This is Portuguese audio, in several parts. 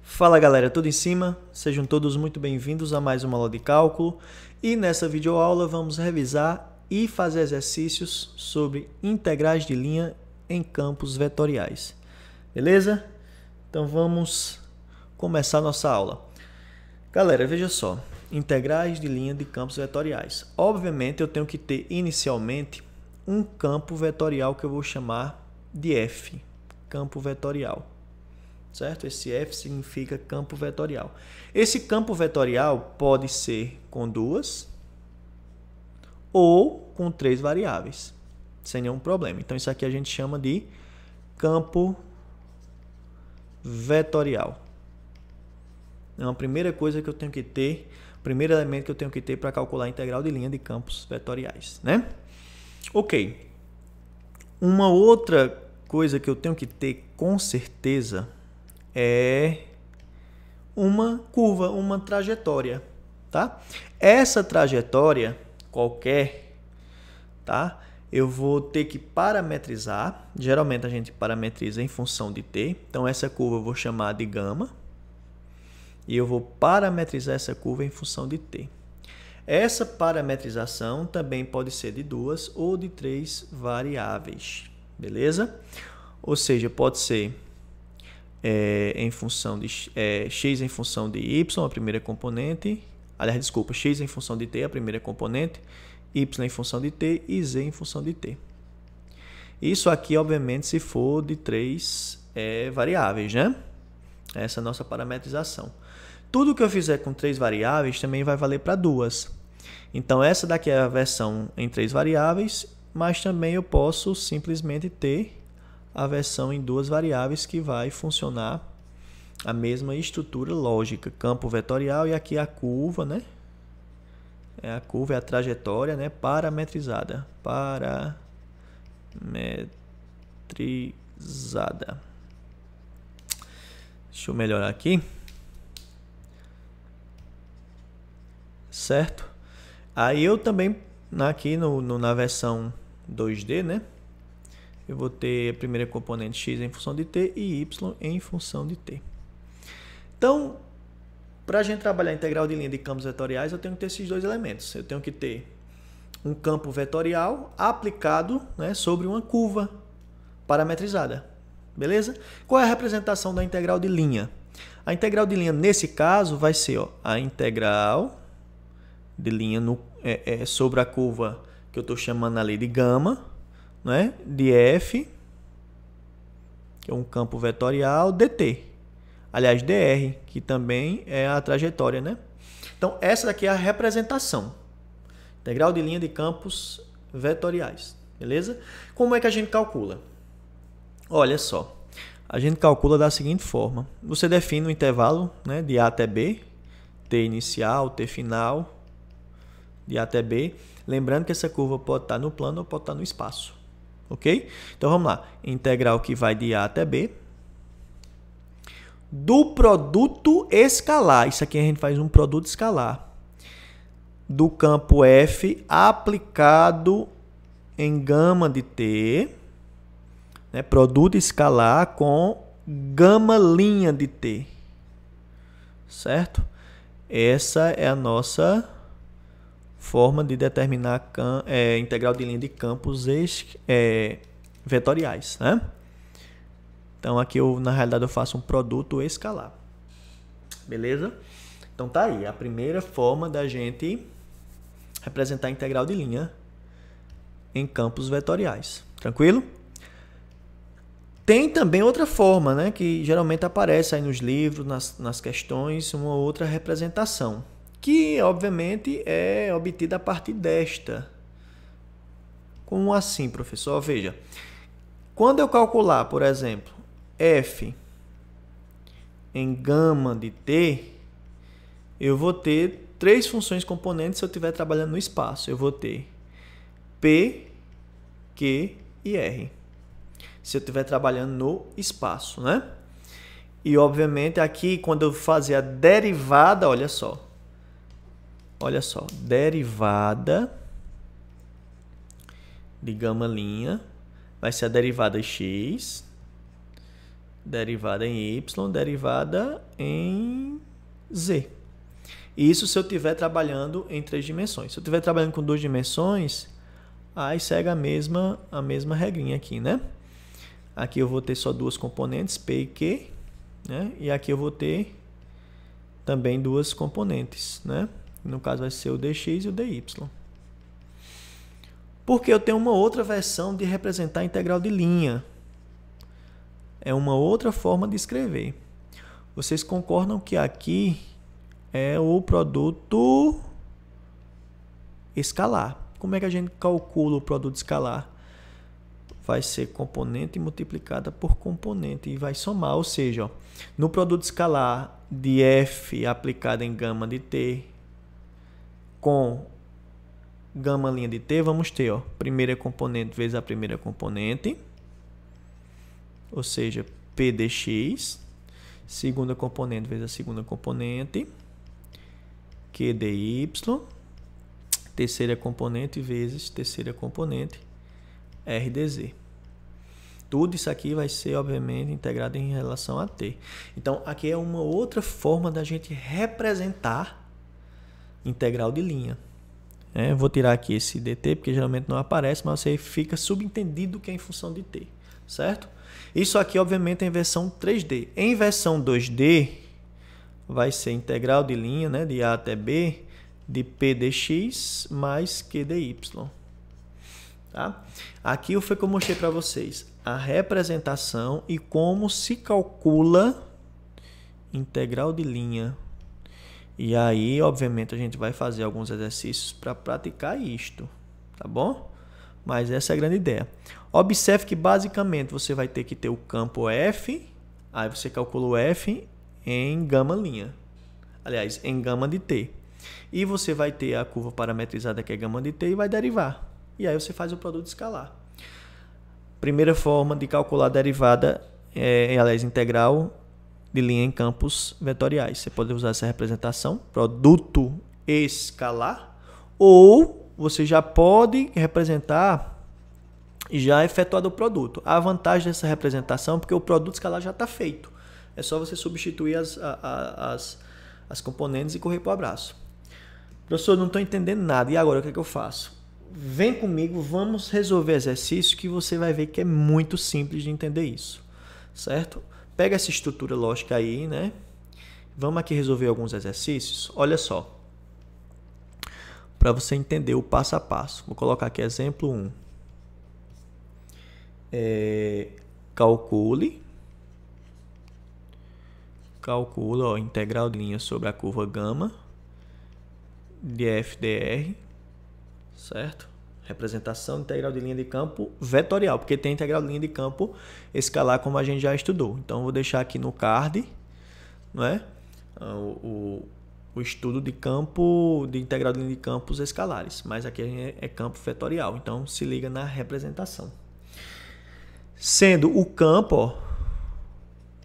Fala galera, tudo em cima? Sejam todos muito bem-vindos a mais uma aula de cálculo e nessa videoaula vamos revisar e fazer exercícios sobre integrais de linha em campos vetoriais. Beleza? Então vamos começar nossa aula. Galera, veja só, integrais de linha de campos vetoriais. Obviamente eu tenho que ter inicialmente um campo vetorial que eu vou chamar de F, campo vetorial. Certo? Esse F significa campo vetorial. Esse campo vetorial pode ser com duas ou com três variáveis, sem nenhum problema. Então, isso aqui a gente chama de campo vetorial. É a primeira coisa que eu tenho que ter, o primeiro elemento que eu tenho que ter para calcular a integral de linha de campos vetoriais, né? Ok. Uma outra coisa que eu tenho que ter com certeza é uma curva, uma trajetória, tá? Essa trajetória qualquer, tá? Eu vou ter que parametrizar. Geralmente a gente parametriza em função de t. Então essa curva eu vou chamar de gama e eu vou parametrizar essa curva em função de t. Essa parametrização também pode ser de duas ou de três variáveis, beleza? Ou seja, pode ser em função de x em função de y, a primeira componente, aliás, desculpa, x em função de t, a primeira componente, y em função de t e z em função de t. Isso aqui, obviamente, se for de três variáveis, né? Essa é a nossa parametrização. Tudo que eu fizer com três variáveis também vai valer para duas. Então, essa daqui é a versão em três variáveis, mas também eu posso simplesmente ter a versão em duas variáveis que vai funcionar a mesma estrutura lógica, campo vetorial e aqui a curva, né? A curva é a trajetória, né? Parametrizada. Parametrizada. Deixa eu melhorar aqui. Certo? Aí eu também, aqui na versão 2D, né? Eu vou ter a primeira componente x em função de t e y em função de t. Então, para a gente trabalhar a integral de linha de campos vetoriais, eu tenho que ter esses dois elementos. Eu tenho que ter um campo vetorial aplicado, né, sobre uma curva parametrizada. Beleza? Qual é a representação da integral de linha? A integral de linha, nesse caso, vai ser a integral de linha sobre a curva que eu estou chamando ali de gama, né, de f, que é um campo vetorial, dt. Aliás, dr, que também é a trajetória, né? Então, essa daqui é a representação. Integral de linha de campos vetoriais. Beleza? Como é que a gente calcula? Olha só. A gente calcula da seguinte forma. Você define um intervalo, né, de a até b, t inicial, t final, de a até b. Lembrando que essa curva pode estar no plano ou pode estar no espaço. Ok? Então, vamos lá. Integral que vai de a até b. Do produto escalar. Isso aqui a gente faz um produto escalar. Do campo f aplicado em gama de t. Né? Produto escalar com gama linha de t. Certo? Essa é a nossa forma de determinar integral de linha de campos vetoriais, né? Então, aqui, na realidade, eu faço um produto escalar. Beleza? Então, tá aí. A primeira forma da gente representar a integral de linha em campos vetoriais. Tranquilo? Tem também outra forma, né? Que geralmente aparece aí nos livros, nas questões, uma outra representação, que, obviamente, é obtida a partir desta. Como assim, professor? Veja, quando eu calcular, por exemplo, f em gama de t, eu vou ter três funções componentes se eu estiver trabalhando no espaço. Eu vou ter p, q e r, se eu estiver trabalhando no espaço, né? E, obviamente, aqui, quando eu fazer a derivada, olha só, derivada de gama linha vai ser a derivada x derivada em y, derivada em z. Isso se eu estiver trabalhando em 3 dimensões. Se eu estiver trabalhando com 2 dimensões, aí segue a mesma regrinha aqui, né? Aqui eu vou ter só 2 componentes, P e Q, né? E aqui eu vou ter também 2 componentes, né? No caso vai ser o dx e o dy. Porque eu tenho uma outra versão de representar a integral de linha. É uma outra forma de escrever. Vocês concordam que aqui é o produto escalar. Como é que a gente calcula o produto escalar? Vai ser componente multiplicada por componente e vai somar. Ou seja, ó, no produto escalar de f aplicado em gama de t com gama linha de t, vamos ter, ó, primeira componente vezes a primeira componente, ou seja, p dx, segunda componente vezes a segunda componente, q dy, terceira componente vezes terceira componente, r dz. Tudo isso aqui vai ser, obviamente, integrado em relação a t. Então, aqui é uma outra forma da gente representar integral de linha. Vou tirar aqui esse dt, porque geralmente não aparece, mas você fica subentendido que é em função de t, certo? Isso aqui, obviamente, é em versão 3D. Em versão 2D, vai ser integral de linha, né, de a até b, de p dx mais q dy. Tá? Aqui foi que eu mostrei para vocês a representação e como se calcula integral de linha. E aí, obviamente, a gente vai fazer alguns exercícios para praticar isto, tá bom? Mas essa é a grande ideia. Observe que, basicamente, você vai ter que ter o campo f, aí você calcula o f em gama linha. Aliás, em gama de t. E você vai ter a curva parametrizada, que é gama de t, e vai derivar. E aí você faz o produto escalar. Primeira forma de calcular a derivada aliás, integral de linha em campos vetoriais. Você pode usar essa representação, produto escalar, ou você já pode representar já efetuado o produto. A vantagem dessa representação é porque o produto escalar já está feito. É só você substituir as componentes e correr para o abraço. Professor, não estou entendendo nada. E agora, o que é que eu faço? Vem comigo, vamos resolver exercícios que você vai ver que é muito simples de entender isso. Certo? Pega essa estrutura lógica aí, né? Vamos aqui resolver alguns exercícios. Olha só. Para você entender o passo a passo. Vou colocar aqui exemplo 1. Calcula, ó, integral de linha sobre a curva gama de f dr, certo? Representação integral de linha de campo vetorial, porque tem integral de linha de campo escalar, como a gente já estudou. Então, vou deixar aqui no card, não é? O estudo de campo, de integral de linha de campos escalares. Mas aqui é campo vetorial, então se liga na representação. Sendo o campo, ó,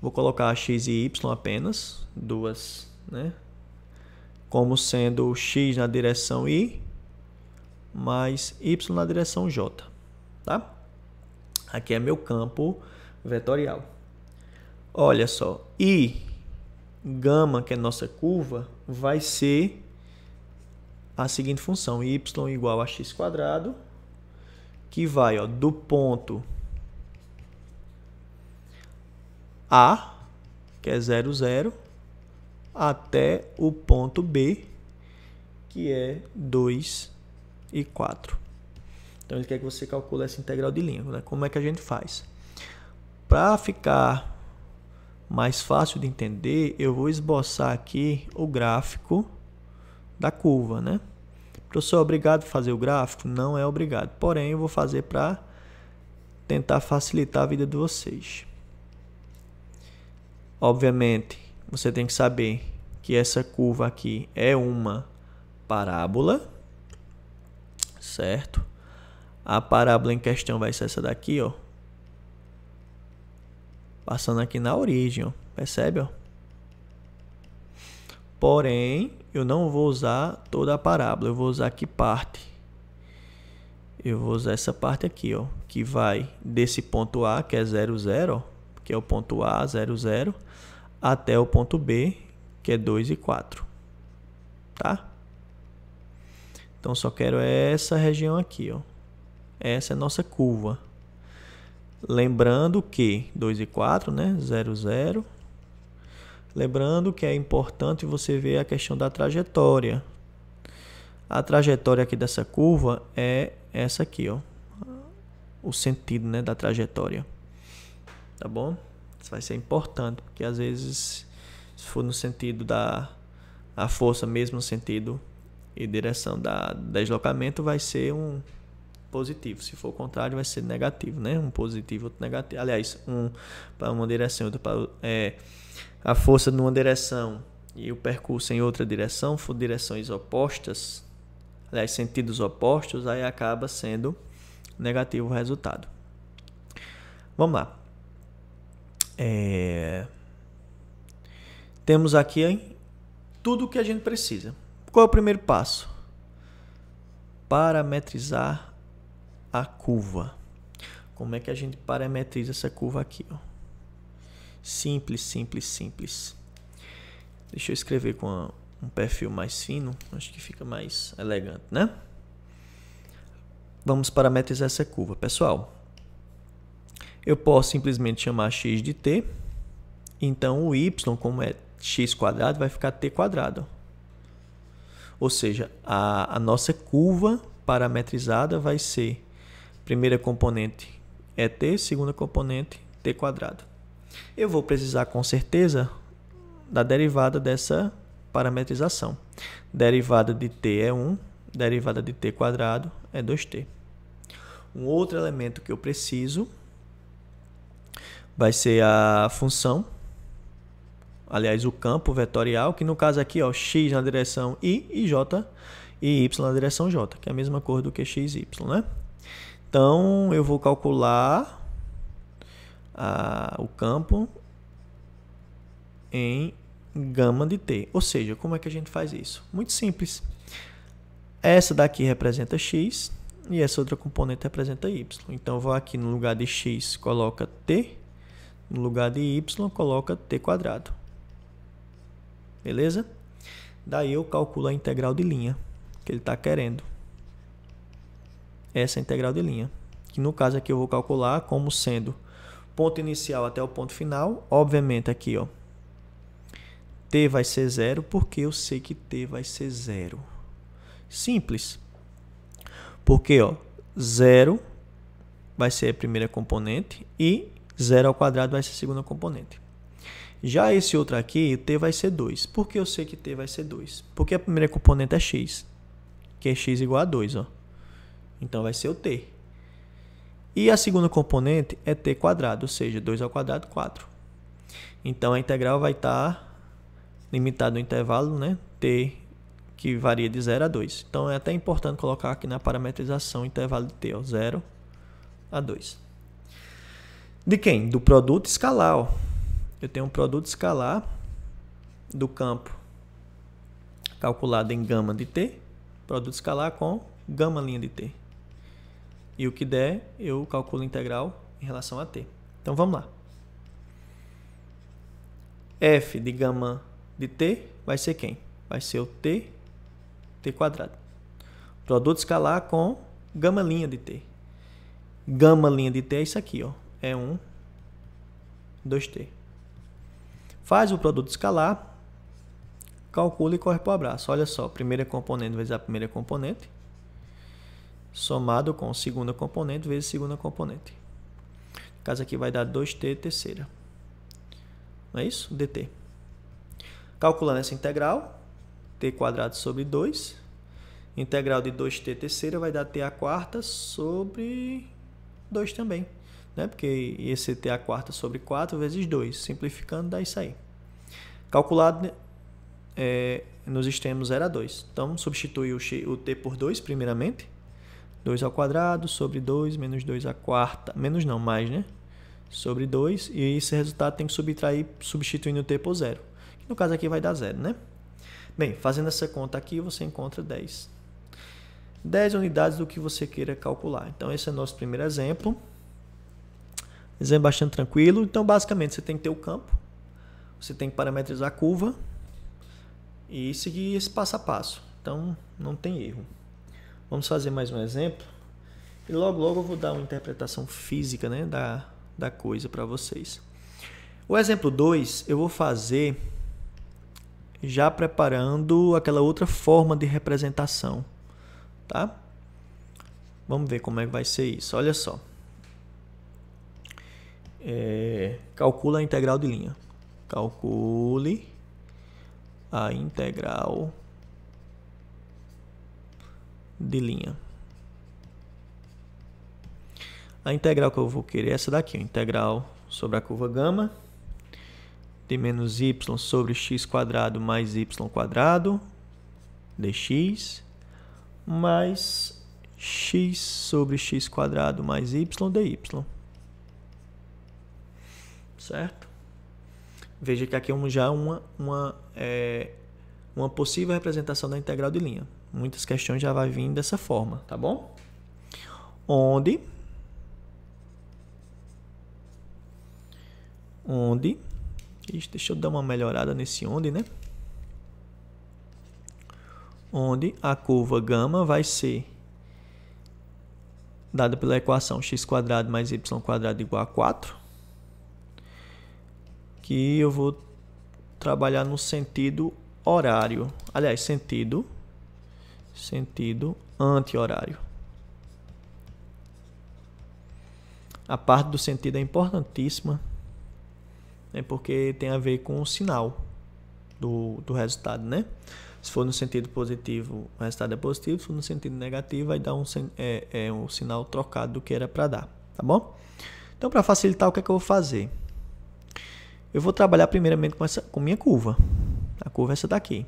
vou colocar x e y apenas, duas, né? Como sendo x na direção y, mais y na direção j, tá? Aqui é meu campo vetorial. Olha só, e gama, que é nossa curva, vai ser a seguinte função, y igual a x², que vai, ó, do ponto A, que é 0, 0, até o ponto B, que é 2 e 4. Então, ele quer que você calcule essa integral de linha, né? Como é que a gente faz? Para ficar mais fácil de entender, eu vou esboçar aqui o gráfico da curva, né? Professor, é obrigado a fazer o gráfico? Não é obrigado. Porém, eu vou fazer para tentar facilitar a vida de vocês. Obviamente, você tem que saber que essa curva aqui é uma parábola, certo? A parábola em questão vai ser essa daqui, ó. Passando aqui na origem, ó. Percebe, ó? Porém, eu não vou usar toda a parábola, eu vou usar aqui parte. Eu vou usar essa parte aqui, ó, que vai desse ponto A, que é 0, 0, ó, que é o ponto A, 0, 0, até o ponto B, que é 2 e 4. Tá? Então, só quero essa região aqui, ó. Essa é a nossa curva. Lembrando que 2 e 4, né? 0, 0. Lembrando que é importante você ver a questão da trajetória. A trajetória aqui dessa curva é essa aqui, ó. O sentido, né, da trajetória. Tá bom? Isso vai ser importante, porque às vezes, se for no sentido da força, mesmo no sentido e direção da deslocamento, vai ser um positivo. Se for o contrário, vai ser negativo, né? Um positivo, outro negativo. Aliás, um para uma direção, outro para a força numa direção e o percurso em outra direção, for direções opostas, aliás, sentidos opostos, aí acaba sendo negativo o resultado. Vamos lá. Temos aqui, hein, tudo o que a gente precisa. Qual é o primeiro passo? Parametrizar a curva. Como é que a gente parametriza essa curva aqui, ó? Simples, simples, simples. Deixa eu escrever com um perfil mais fino, acho que fica mais elegante, né? Vamos parametrizar essa curva. Pessoal, eu posso simplesmente chamar x de t, então o y, como é x quadrado, vai ficar t quadrado. Ou seja, a nossa curva parametrizada vai ser, primeira componente é t, segunda componente t quadrado. Eu vou precisar com certeza da derivada dessa parametrização. Derivada de t é 1, derivada de t quadrado é 2t. Um outro elemento que eu preciso vai ser a função, aliás, o campo vetorial, que no caso aqui, ó, x na direção y e j e y na direção j, que é a mesma cor do que x e y, né? Então, eu vou calcular o campo em gama de t. Ou seja, como é que a gente faz isso? Muito simples. Essa daqui representa x e essa outra componente representa y. Então, eu vou aqui no lugar de x, coloca t, no lugar de y, coloca t quadrado. Beleza? Daí eu calculo a integral de linha que ele está querendo. Essa é a integral de linha. Que no caso aqui eu vou calcular como sendo ponto inicial até o ponto final. Obviamente aqui, ó, t vai ser 0, porque eu sei que t vai ser 0. Simples. Porque, ó, 0 vai ser a primeira componente e 0 ao quadrado vai ser a segunda componente. Já esse outro aqui, t vai ser 2. Por que eu sei que t vai ser 2? Porque a primeira componente é x, que é x igual a 2, ó. Então vai ser o t. E a segunda componente é t quadrado, ou seja, 2 ao quadrado, 4. Então a integral vai estar limitada no intervalo, né, t, que varia de 0 a 2. Então é até importante colocar aqui na parametrização o intervalo de t, ó, 0 a 2. De quem? Do produto escalar, ó. Eu tenho um produto escalar do campo calculado em gama de t, produto escalar com gama linha de t. E o que der, eu calculo a integral em relação a t. Então, vamos lá. F de gama de t vai ser quem? Vai ser o t quadrado. Produto escalar com gama linha de t. Gama linha de t é isso aqui, ó. É 1, 2t. Faz o produto escalar, calcula e corre para o abraço. Olha só, primeira componente vezes a primeira componente, somado com segunda componente vezes segunda componente. No caso aqui vai dar 2t terceira. Não é isso? dt. Calculando essa integral, t quadrado sobre 2. Integral de 2t terceira vai dar t a quarta sobre 2 também. Né? Porque ia ser t a quarta sobre 4 vezes 2. Simplificando, dá isso aí. Calculado nos extremos 0 a 2. Então, substitui o t por 2, primeiramente. 2 ao quadrado sobre 2 menos 2 à quarta. Menos não, mais, né? Sobre 2. E esse resultado tem que subtrair substituindo o t por 0. No caso aqui vai dar 0, né? Bem, fazendo essa conta aqui, você encontra 10. 10 unidades do que você queira calcular. Então, esse é o nosso primeiro exemplo. Exemplo bastante tranquilo. Então, basicamente, você tem que ter o campo, você tem que parametrizar a curva e seguir esse passo a passo. Então, não tem erro. Vamos fazer mais um exemplo. E logo eu vou dar uma interpretação física, né, da coisa para vocês. O exemplo 2 eu vou fazer já preparando aquela outra forma de representação, tá? Vamos ver como é que vai ser isso. Olha só. Calcula a integral de linha. Calcule a integral de linha. A integral que eu vou querer é essa daqui, a integral sobre a curva gama de menos y sobre x quadrado mais y quadrado dx mais x sobre x quadrado mais y dy. Certo? Veja que aqui já é uma possível representação da integral de linha. Muitas questões já vai vir dessa forma, tá bom? Onde deixa eu dar uma melhorada nesse onde, né? Onde a curva gama vai ser dada pela equação x quadrado mais y quadrado igual a 4, que eu vou trabalhar no sentido horário, aliás, sentido anti-horário. A parte do sentido é importantíssima, porque tem a ver com o sinal do resultado, né? Se for no sentido positivo, o resultado é positivo. Se for no sentido negativo, vai dar um sinal trocado do que era para dar, tá bom? Então, para facilitar, o que é que eu vou fazer? Eu vou trabalhar primeiramente com minha curva. A curva é essa daqui.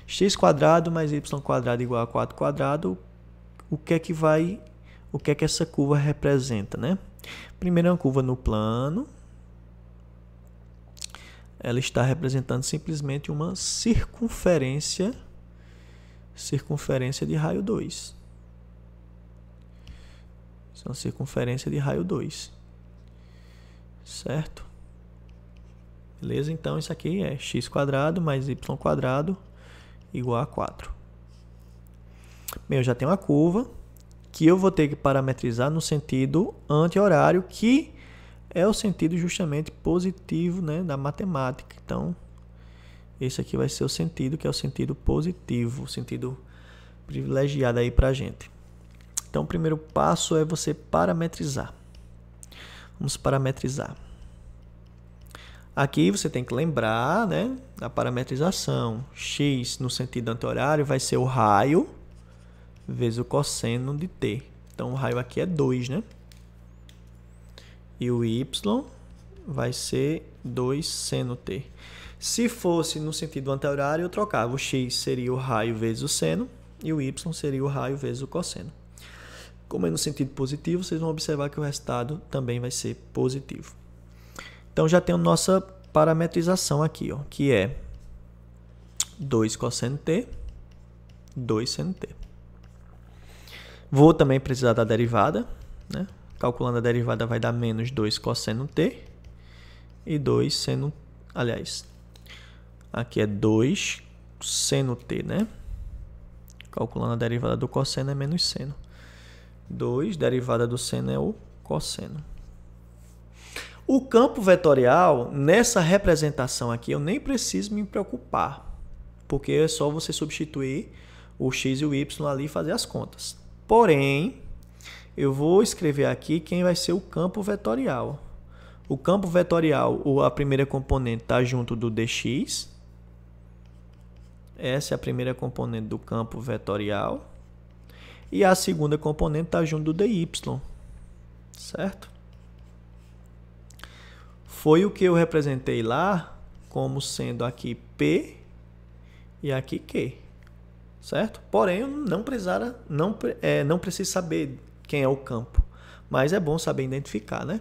X quadrado mais y quadrado igual a 4 quadrado. O que é que essa curva representa, né? Primeiro é uma curva no plano. Ela está representando simplesmente uma circunferência de raio 2. Isso é uma circunferência de raio 2. Certo? Beleza? Então, isso aqui é x quadrado mais y quadrado igual a 4. Bem, eu já tenho uma curva que eu vou ter que parametrizar no sentido anti-horário, que é o sentido justamente positivo, né, da matemática. Então, esse aqui vai ser o sentido, que é o sentido positivo, o sentido privilegiado aí para a gente. Então, o primeiro passo é você parametrizar. Vamos parametrizar. Aqui você tem que lembrar, né, da parametrização. X no sentido anti-horário vai ser o raio vezes o cosseno de t. Então, o raio aqui é 2, né? E o y vai ser 2 seno t. Se fosse no sentido anti-horário, eu trocava. O x seria o raio vezes o seno e o y seria o raio vezes o cosseno. Como é no sentido positivo, vocês vão observar que o resultado também vai ser positivo. Então, já tenho nossa parametrização aqui, ó, que é 2 cosseno t, 2 seno t. Vou também precisar da derivada, né? Calculando a derivada vai dar menos 2 cosseno t e 2 seno... Aliás, aqui é 2 seno t, né? Calculando a derivada do cosseno é menos seno. 2, derivada do seno é o cosseno. O campo vetorial, nessa representação aqui, eu nem preciso me preocupar, porque é só você substituir o x e o y ali e fazer as contas. Porém, eu vou escrever aqui quem vai ser o campo vetorial. O campo vetorial, a primeira componente está junto do dx. Essa é a primeira componente do campo vetorial. E a segunda componente está junto do dy. Certo? Foi o que eu representei lá como sendo aqui P e aqui Q. Certo? Porém, eu não preciso saber quem é o campo, mas é bom saber identificar, né?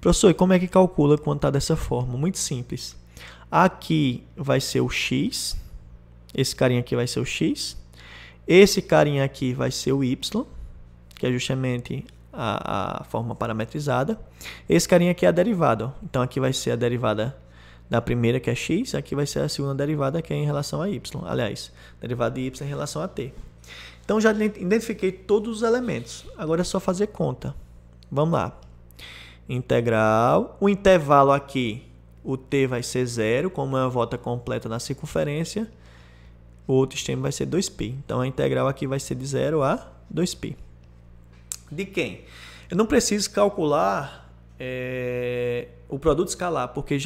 Professor, e como é que calcula quando está dessa forma? Muito simples. Aqui vai ser o x, esse carinha aqui vai ser o x, esse carinha aqui vai ser o y, que é justamente a forma parametrizada. Esse carinha aqui é a derivada, ó. Então aqui vai ser a derivada da primeira, que é x, aqui vai ser a segunda derivada, que é em relação a y. Aliás, derivada de y em relação a t. Então já identifiquei todos os elementos. Agora é só fazer conta. Vamos lá. Integral. O intervalo aqui, o t vai ser 0, como é uma volta completa na circunferência. O outro extremo vai ser 2π. Então a integral aqui vai ser de 0 a 2π. De quem? Eu não preciso calcular o produto escalar, porque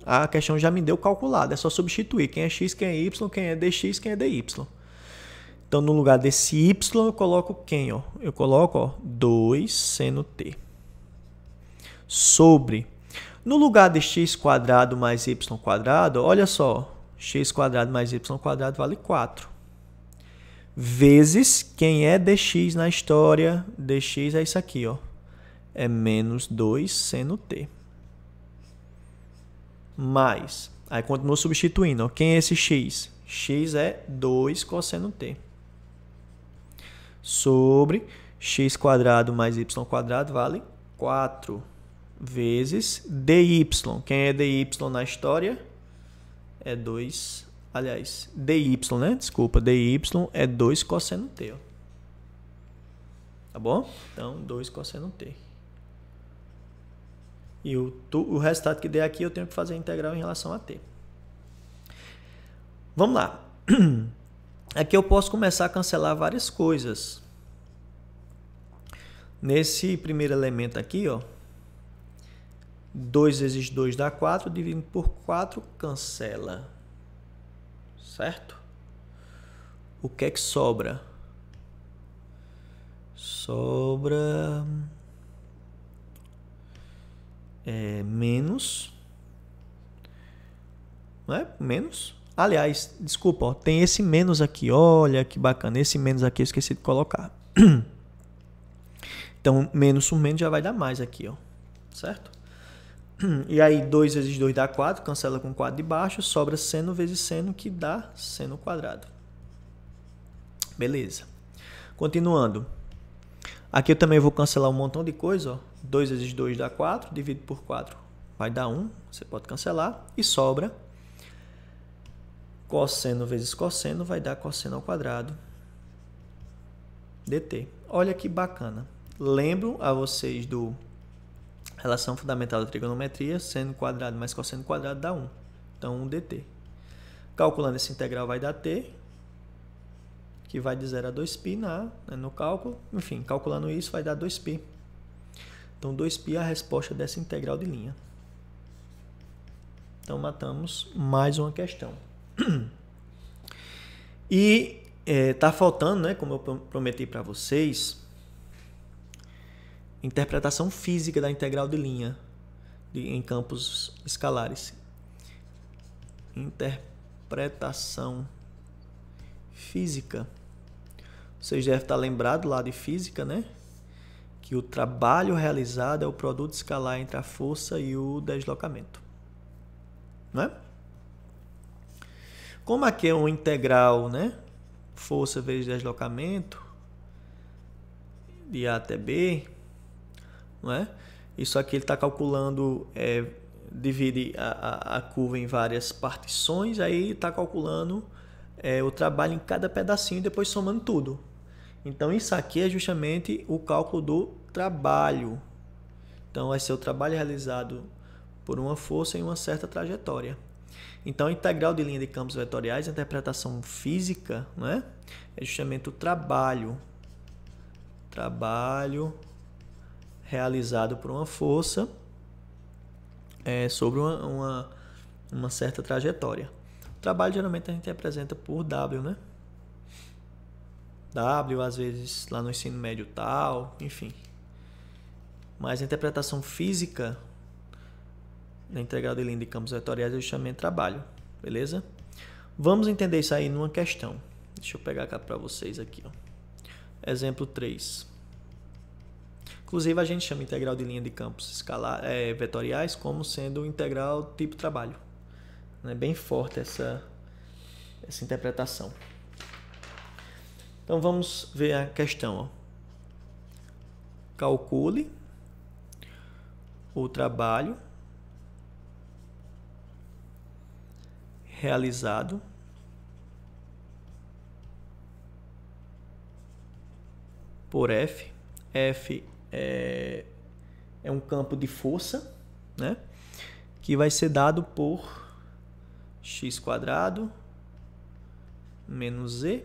a questão já me deu calculado. É só substituir quem é x, quem é y, quem é dx, quem é dy. Então, no lugar desse y, eu coloco quem? Ó? Eu coloco 2 seno t. Sobre. No lugar de x² mais y², olha só. X² mais y² vale 4. Vezes quem é dx na história. Dx é isso aqui, ó. É menos 2 seno t. Mais. Aí continuo substituindo. Ó. Quem é esse x? X é 2 cosseno t. Sobre x² mais y² vale 4. Vezes dy. Quem é dy na história? É 2. Aliás, dy, né? Desculpa, dy é 2 cosseno t. Ó. Tá bom? Então, 2 cosseno t. E o resultado que der aqui eu tenho que fazer a integral em relação a t. Vamos lá. Aqui eu posso começar a cancelar várias coisas. Nesse primeiro elemento aqui, ó, 2 vezes 2 dá 4, dividindo por 4, cancela. Certo? O que é que sobra? Sobra menos. Não é? Menos. Aliás, desculpa, ó, tem esse menos aqui. Olha que bacana. Esse menos aqui eu esqueci de colocar. Então, menos por menos já vai dar mais aqui, ó. Certo? E aí, 2 vezes 2 dá 4. Cancela com 4 de baixo. Sobra seno vezes seno, que dá seno quadrado. Beleza. Continuando. Aqui eu também vou cancelar um montão de coisa, ó. 2 vezes 2 dá 4. Dividido por 4 vai dar 1. Você pode cancelar. E sobra cosseno vezes cosseno vai dar cosseno ao quadrado dt. Olha que bacana. Lembro a vocês do relação fundamental da trigonometria, seno quadrado mais cosseno quadrado dá 1. Então, 1 dt. Calculando essa integral vai dar t, que vai de 0 a 2π no cálculo. Enfim, calculando isso vai dar 2π. Então, 2π é a resposta dessa integral de linha. Então, matamos mais uma questão. E tá faltando, né, como eu prometi para vocês, interpretação física da integral de linha em campos escalares. Interpretação física. Vocês devem estar lembrados lá de física, né? Que o trabalho realizado é o produto escalar entre a força e o deslocamento. Não é? Como aqui é uma integral, né? Força vezes deslocamento de A até B, não é? Isso aqui ele está calculando, divide a curva em várias partições, aí está calculando o trabalho em cada pedacinho e depois somando tudo. Então isso aqui é justamente o cálculo do trabalho. Então vai ser o trabalho realizado por uma força em uma certa trajetória. Então, a integral de linha de campos vetoriais, a interpretação física, né, é justamente o trabalho realizado por uma força sobre uma certa trajetória. O trabalho geralmente a gente representa por W, né? W, às vezes, lá no ensino médio tal, enfim. Mas a interpretação física da integral de linha de campos vetoriais é justamente trabalho, beleza? Vamos entender isso aí numa questão. Deixa eu pegar cá para vocês aqui, ó. Exemplo 3. Inclusive a gente chama integral de linha de campos vetoriais como sendo integral tipo trabalho. É bem forte essa interpretação. Então vamos ver a questão, ó. calcule o trabalho realizado por F. F é um campo de força, né? Que vai ser dado por x² menos z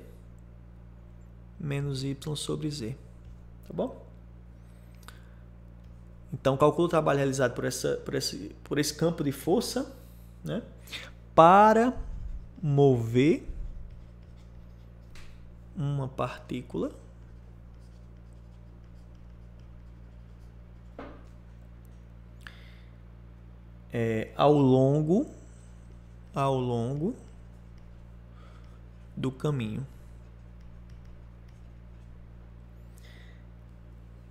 menos y sobre z. Tá bom? Então, calcula o trabalho realizado por esse campo de força, né? Para mover uma partícula ao longo do caminho.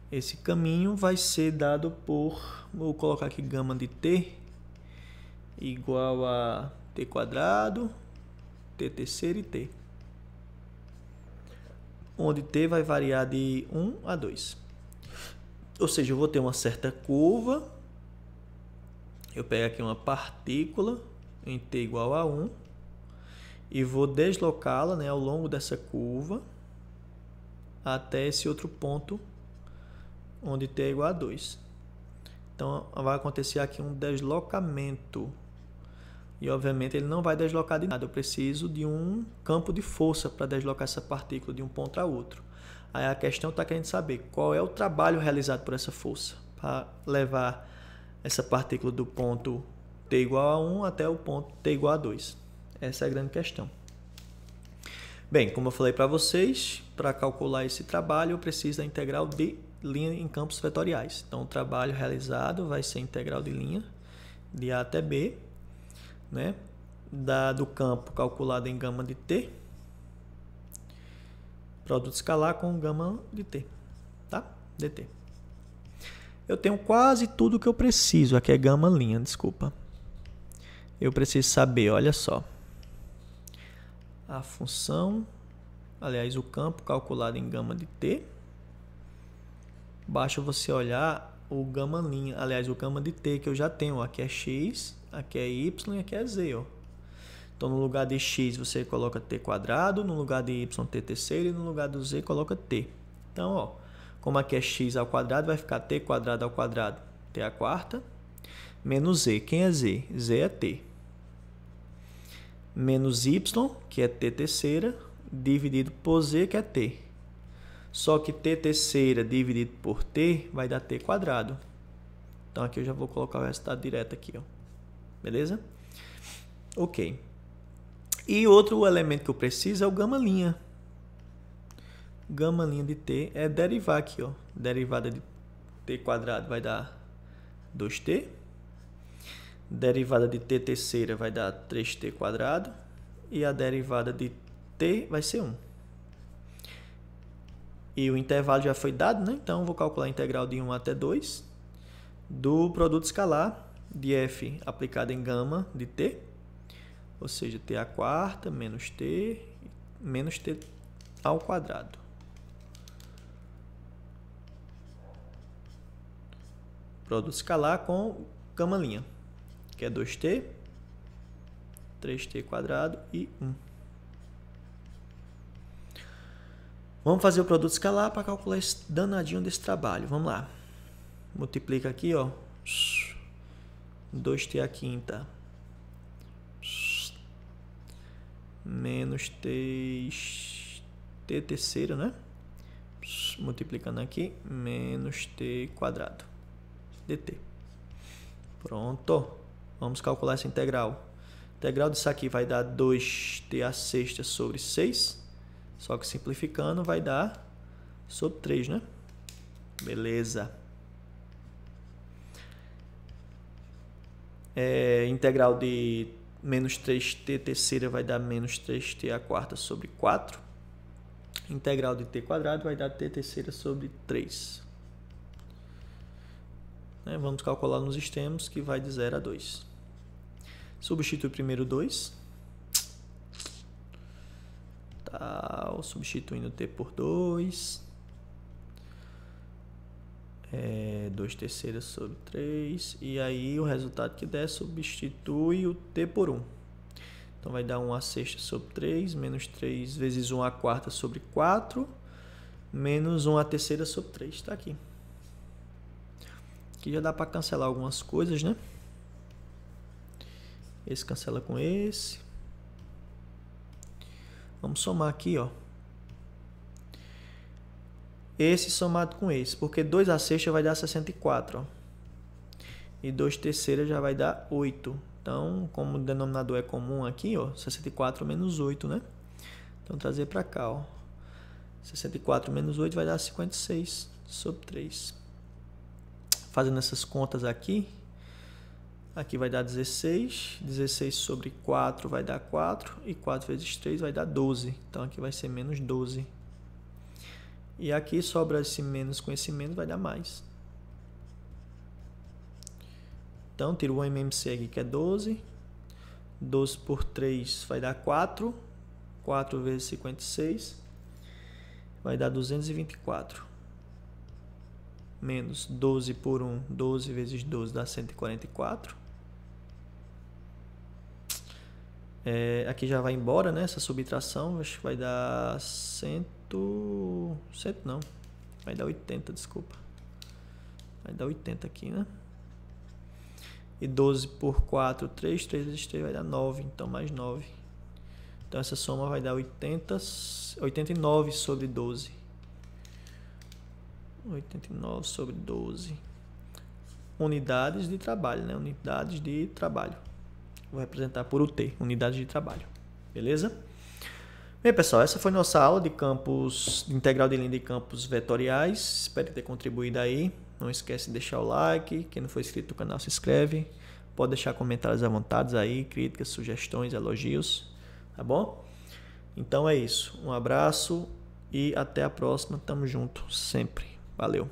Esse caminho vai ser dado por, vou colocar aqui gama de t igual a t², t terceiro e t. Onde t vai variar de 1 a 2. Ou seja, eu vou ter uma certa curva. Eu pego aqui uma partícula em t igual a 1 e vou deslocá-la, né, ao longo dessa curva até esse outro ponto onde t é igual a 2. Então, vai acontecer aqui um deslocamento. E, obviamente, ele não vai deslocar de nada. Eu preciso de um campo de força para deslocar essa partícula de um ponto a outro. Aí a questão está querendo saber qual é o trabalho realizado por essa força para levar essa partícula do ponto t igual a 1 até o ponto t igual a 2. Essa é a grande questão. Bem, como eu falei para vocês, para calcular esse trabalho, eu preciso da integral de linha em campos vetoriais. Então, o trabalho realizado vai ser a integral de linha de A até B, né? Do campo calculado em gama de t, produto escalar com gama de t, tá? dt. Eu tenho quase tudo que eu preciso. Aqui é gama linha, desculpa. Eu preciso saber, olha só, a função, aliás, o campo calculado em gama de t. Basta você olhar o gama linha, aliás, o gama de t que eu já tenho. Aqui é x, aqui é y e aqui é z, ó. Então, no lugar de x você coloca t², no lugar de y t terceiro e no lugar do z coloca t. Então, ó, como aqui é x ao quadrado, vai ficar t² ao quadrado, t à quarta, menos z. Quem é z? Z é t. Menos y, que é t terceira, dividido por z, que é t. Só que t terceira dividido por t vai dar t². Então, aqui eu já vou colocar o resultado direto aqui, ó. Beleza? Ok. E outro elemento que eu preciso é o gama linha. Gama linha de t é derivar aqui, ó. Derivada de t² vai dar 2t. Derivada de t terceira vai dar 3t². E a derivada de t vai ser 1. E o intervalo já foi dado, né? Então, vou calcular a integral de 1 até 2 do produto escalar de f aplicado em gama de t, ou seja, t à quarta menos t ao quadrado. Produto escalar com gama linha, que é 2t, 3t² e 1. Vamos fazer o produto escalar para calcular esse danadinho desse trabalho. Vamos lá. Multiplica aqui, ó. 2t à quinta menos t terceiro, né? Multiplicando aqui, menos t² dt. Pronto. Vamos calcular essa integral. A integral disso aqui vai dar 2t à sexta sobre 6. Só que simplificando vai dar sobre 3, né? Beleza. Integral de menos 3t terceira vai dar menos 3t à quarta sobre 4. Integral de t² vai dar t terceira sobre 3. Vamos calcular nos extremos, que vai de 0 a 2. Substitui primeiro 2. Substituindo t por 2. 2 terceiras sobre 3. E aí o resultado que der substitui o t por 1. Então vai dar 1 a sexta sobre 3, menos 3 vezes 1 a quarta sobre 4, menos 1 a terceira sobre 3. Está aqui. Aqui já dá para cancelar algumas coisas, né? Esse cancela com esse. Vamos somar aqui, ó. Esse somado com esse, porque 2 a sexta vai dar 64, ó. E 2 terceiras já vai dar 8. Então, como o denominador é comum aqui, ó, 64 menos 8, né? Então, trazer para cá, ó. 64 menos 8 vai dar 56 sobre 3. Fazendo essas contas aqui, aqui vai dar 16. 16 sobre 4 vai dar 4. E 4 vezes 3 vai dar 12. Então, aqui vai ser menos 12. E aqui sobra esse menos com esse menos, vai dar mais. Então, tiro o MMC aqui, que é 12. 12 por 3 vai dar 4. 4 vezes 56 vai dar 224. Menos 12 por 1, 12 vezes 12 dá 144. Aqui já vai embora, né? Essa subtração, acho que vai dar 100 não, vai dar 80, desculpa. Vai dar 80 aqui, né? E 12 por 4, 3. 3 vezes 3 vai dar 9. Então, mais 9. Então, essa soma vai dar 89 sobre 12. 89 sobre 12. Unidades de trabalho, né? Unidades de trabalho. Vou representar por UT, unidades de trabalho. Beleza? Bem, pessoal, essa foi nossa aula de campos, de integral de linha de campos vetoriais. Espero ter contribuído aí. Não esquece de deixar o like. Quem não for inscrito no canal, se inscreve. Pode deixar comentários à vontade aí, críticas, sugestões, elogios. Tá bom? Então é isso. Um abraço e até a próxima. Tamo junto sempre. Valeu.